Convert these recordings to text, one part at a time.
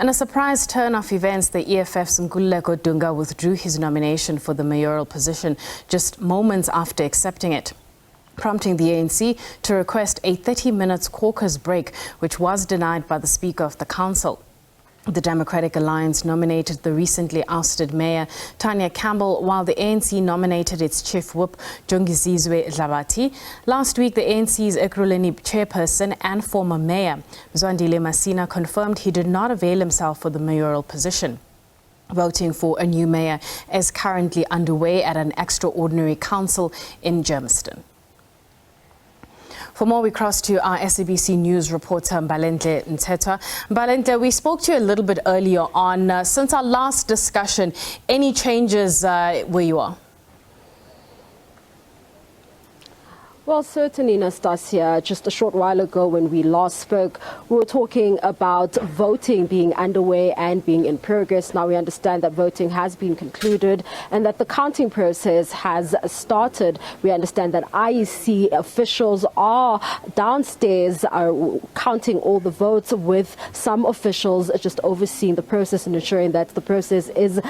In a surprise turn of events, the EFF's Nkululeko Dunga withdrew his nomination for the mayoral position just moments after accepting it, prompting the ANC to request a 30-minute caucus break, which was denied by the Speaker of the Council. The Democratic Alliance nominated the recently ousted Mayor, Tanya Campbell, while the ANC nominated its Chief Whip, Jongizizwe Dlabati. Last week, the ANC's Ekurhuleni chairperson and former mayor, Mzwandile Masina, confirmed he did not avail himself for the mayoral position. Voting for a new mayor is currently underway at an extraordinary council in Germiston. For more, we cross to our SABC News reporter, Mbalenhle Mthethwa. Mbalenhle, we spoke to you a little bit earlier on. Since our last discussion, any changes where you are? Well, certainly, Nastasia. Just a short while ago when we last spoke, we were talking about voting being underway and being in progress. Now we understand that voting has been concluded and that the counting process has started. We understand that IEC officials are downstairs counting all the votes, with some officials just overseeing the process and ensuring that the process is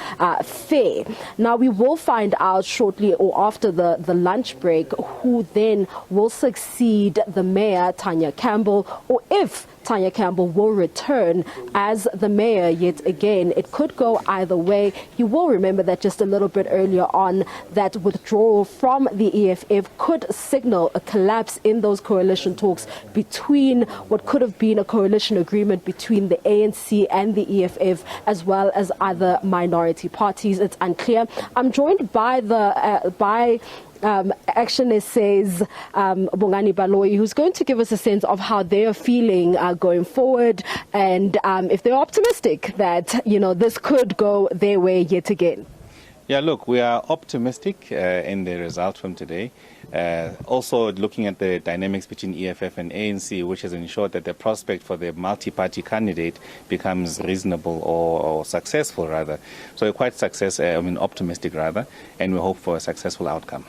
fair. Now we will find out shortly or after the lunch break who then will succeed the mayor, Tanya Campbell, or if Tanya Campbell will return as the mayor yet again. It could go either way. You will remember that just a little bit earlier on, that withdrawal from the EFF could signal a collapse in those coalition talks between what could have been a coalition agreement between the ANC and the EFF, as well as other minority parties. It's unclear. I'm joined by Action SA's Bongani Baloyi, who's going to give us a sense of how they are feeling going forward, and if they're optimistic that, this could go their way yet again. Yeah, look, we are optimistic in the result from today. Also looking at the dynamics between EFF and ANC, which has ensured that the prospect for the multi-party candidate becomes reasonable or successful, rather. So we're quite optimistic, rather, and we hope for a successful outcome.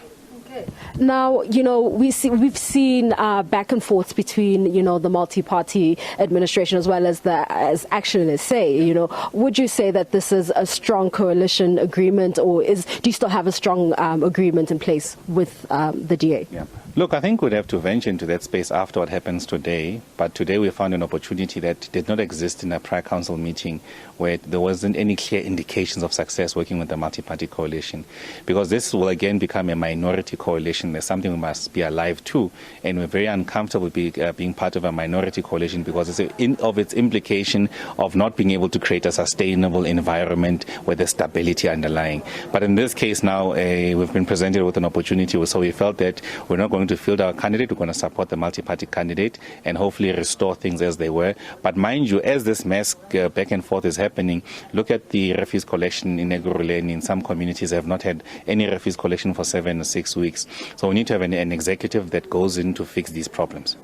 Now, we've seen back and forth between, the multi-party administration as well as Action SA. Would you say that this is a strong coalition agreement, or do you still have a strong agreement in place with the DA? Yeah. Look, I think we'd have to venture into that space after what happens today. But today we found an opportunity that did not exist in a prior council meeting, where there wasn't any clear indications of success working with the multi-party coalition. Because this will again become a minority coalition. There's something we must be alive to. And we're very uncomfortable being part of a minority coalition, because it's of its implication of not being able to create a sustainable environment with the stability underlying. But in this case now, we've been presented with an opportunity. So we felt that we're not going to field our candidate. We're going to support the multi-party candidate and hopefully restore things as they were. But mind you, as this mess back and forth is happening, look at the refuse collection in Ekurhuleni. In some communities have not had any refuse collection for 7 or 6 weeks. So we need to have an executive that goes in to fix these problems.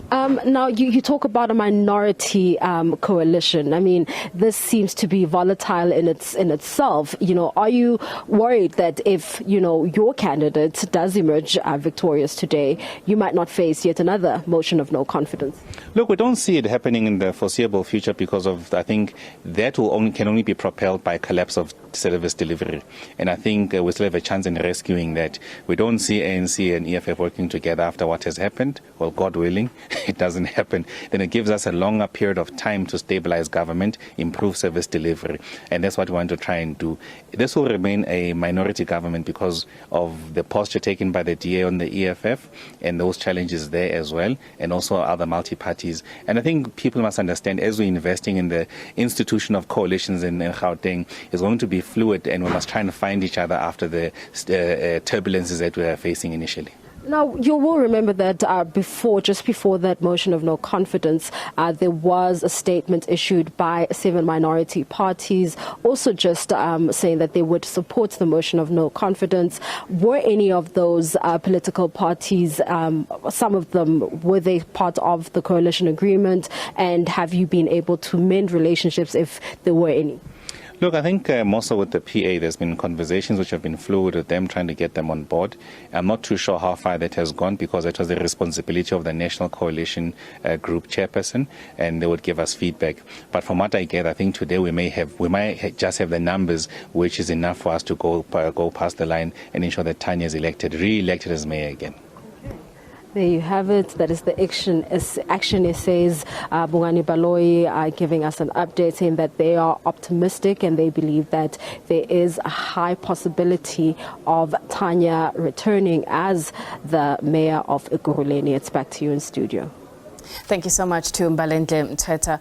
Now, you talk about a minority coalition. I mean, this seems to be volatile in itself. Are you worried that if, your candidate does emerge victorious today, you might not face yet another motion of no confidence? Look, we don't see it happening in the foreseeable future, because I think that can only be propelled by collapse of service delivery. And I think we still have a chance in rescuing that. We don't see ANC and EFF working together after what has happened. Well, God willing, it doesn't happen. Then it gives us a longer period of time to stabilize government, improve service delivery. And that's what we want to try and do. This will remain a minority government because of the posture taken by the DA on the EFF and those challenges there as well, and also other multi-parties. And I think people must understand, as we're investing in the institution of coalitions in Gauteng, is going to be fluid, and we must try and find each other after the turbulences that we are facing initially. Now, you will remember that just before that motion of no confidence, there was a statement issued by 7 minority parties, also just saying that they would support the motion of no confidence. Were any of those political parties, some of them, were they part of the coalition agreement? And have you been able to mend relationships if there were any? Look, I think also with the PA, there's been conversations which have been fluid with them, trying to get them on board. I'm not too sure how far that has gone because it was the responsibility of the National Coalition Group chairperson, and they would give us feedback. But from what I get, I think today we might just have the numbers, which is enough for us to go past the line and ensure that Tanya is re-elected as mayor again. There you have it. That is the action essays. Bongani Baloyi giving us an update saying that they are optimistic and they believe that there is a high possibility of Tanya returning as the mayor of Ekurhuleni. It's back to you in studio. Thank you so much to Mbalenhle Mthethwa.